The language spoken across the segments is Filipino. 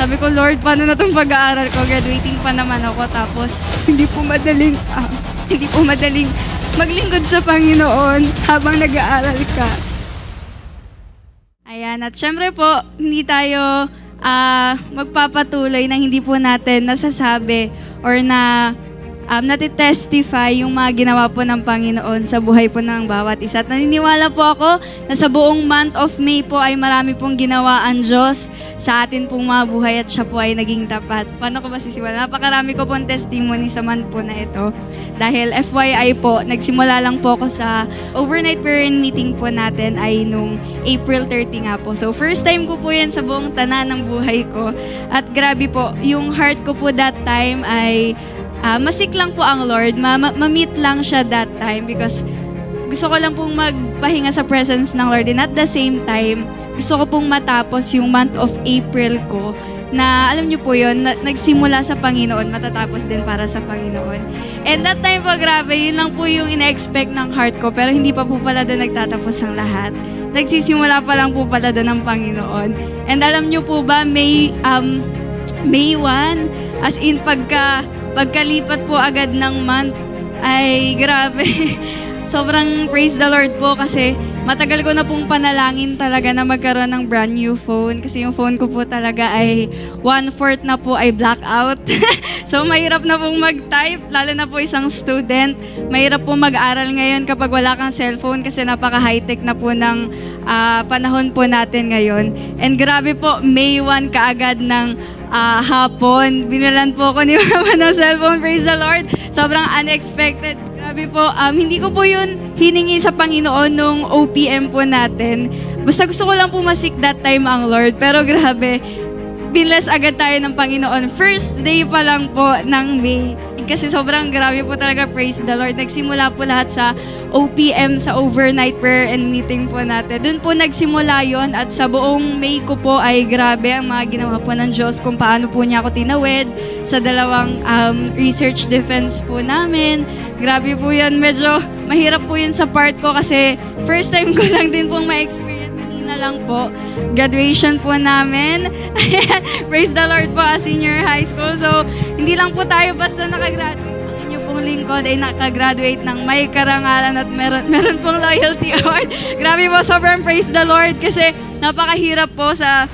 Sabi ko, Lord, paano na itong pag-aaral ko? Graduating pa naman ako. Tapos, hindi po madaling maglingkod sa Panginoon habang nag-aaral ka. Ayan, at syempre po, hindi tayo magpapatuloy na hindi po natin nasasabi or na natitestify yung mga ginawa po ng Panginoon sa buhay po ng bawat isa. At naniniwala po ako na sa buong month of May po ay marami pong ginawa ang Diyos sa atin pong mga buhay at siya po ay naging tapat. Paano ko ba sisimulan? Napakarami ko pong testimony sa month po na ito. Dahil FYI po, nagsimula lang po ako sa overnight prayer and meeting po natin ay nung April 30 nga po. So first time ko po yan sa buong tanan ng buhay ko. At grabe po, yung heart ko po that time ay masik lang po ang Lord, ma-meet lang siya that time because gusto ko lang pong magpahinga sa presence ng Lord and at the same time, gusto ko pong matapos yung month of April ko na alam niyo po yun, nagsimula sa Panginoon, matatapos din para sa Panginoon. And that time po, grabe, yun lang po yung ina-expect ng heart ko pero hindi pa po pala doon nagtatapos ang lahat. Nagsisimula pa lang po pala doon ng Panginoon. And alam niyo po ba, May 1, as in pagkalipat po agad ng month, ay grabe. Sobrang praise the Lord po kasi matagal ko na pong panalangin talaga na magkaroon ng brand new phone. Kasi yung phone ko po talaga ay 1/4 na po ay blackout. So mahirap na pong mag-type, lalo na po isang student. Mahirap po mag-aral ngayon kapag wala kang cellphone kasi napaka-high-tech na po ng panahon po natin ngayon. And grabe po, May 1 kaagad ng hapon. Binalan po ako ni Mama ng cellphone. Praise the Lord. Sobrang unexpected. Grabe po. Hindi ko po yun hiningi sa Panginoon nung OPM po natin. Basta gusto ko lang po masik that time ang Lord. Pero grabe, binless agad tayo ng Panginoon. First day pa lang po ng May. Kasi sobrang grabe po talaga, praise the Lord. Nagsimula po lahat sa OPM, sa overnight prayer and meeting po natin. Doon po nagsimula yon at sa buong May ko po ay grabe ang mga ginawa po ng Diyos kung paano po niya ako tinawid sa dalawang research defense po namin. Grabe po yan. Medyo mahirap po yun sa part ko kasi first time ko lang din pong ma-experience. Na lang po. Graduation po namin. Praise the Lord po, senior high school. So, hindi lang po tayo basta nakagraduate. Ang inyo pong lingkod ay nakagraduate ng may karangalan at meron pong loyalty award. Grabe po, sobrang praise the Lord kasi napakahirap po sa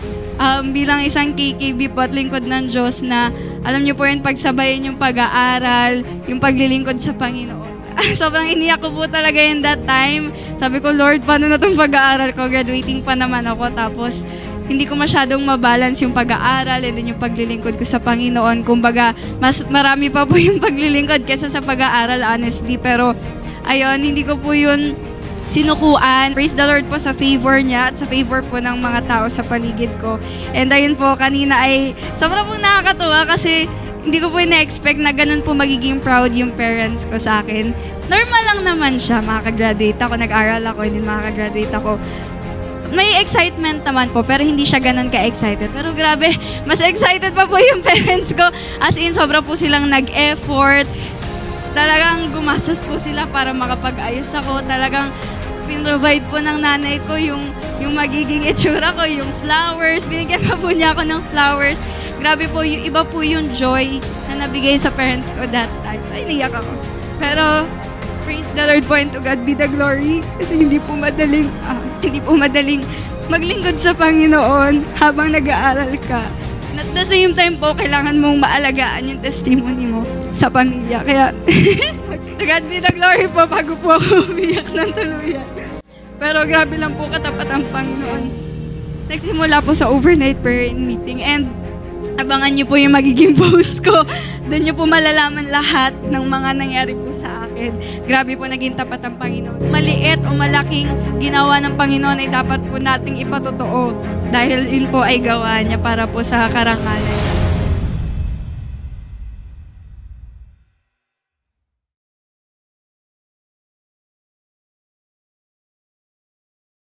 bilang isang KKB po at lingkod ng Diyos na alam niyo po yun, pagsabayin yung pag-aaral, yung paglilingkod sa Panginoon. Sobrang iniyak ko po talaga in that time. Sabi ko, Lord, paano na itong pag-aaral ko? Graduating pa naman ako. Tapos, hindi ko masyadong mabalance yung pag-aaral and then yung paglilingkod ko sa Panginoon. Kumbaga, mas marami pa po yung paglilingkod kaysa sa pag-aaral, honestly. Pero, ayun, hindi ko po yun sinukuan. Praise the Lord po sa favor niya at sa favor po ng mga tao sa paligid ko. And ayun po, kanina ay sobrang pong nakakatuwa kasi hindi ko po na-expect na ganun po magiging proud yung parents ko sa akin. Normal lang naman siya, makakagraduate ako, nag-aral ako, hindi makakagraduate ako. May excitement naman po, pero hindi siya ganun ka-excited. Pero grabe, mas excited pa po yung parents ko. As in, sobra po silang nag-effort. Talagang gumastos po sila para makapag-ayos ako. Talagang pinrovide po ng nanay ko yung magiging itsura ko, yung flowers. Binigyan pa po niya ako ng flowers. Grabe po, yung iba po yung joy na nabigay sa parents ko that time. Ay, naiyak ako. Pero, praise the Lord po and to God be the glory. Kasi hindi po madaling maglingkod sa Panginoon habang nag-aaral ka. And at the same time po, kailangan mong maalagaan yung testimony mo sa pamilya. Kaya, to God be the glory po, bago po ako umiyak ng tuluyan. Pero grabe lang po katapat ang Panginoon. Nagsimula po sa overnight prayer meeting and abangan niyo po yung magiging post ko. Doon niyo po malalaman lahat ng mga nangyari po sa akin. Grabe po naging tapat ang Panginoon. Maliit o malaking ginawa ng Panginoon ay dapat po nating ipatotoo. Dahil yun po ay gawa niya para po sa karangalan.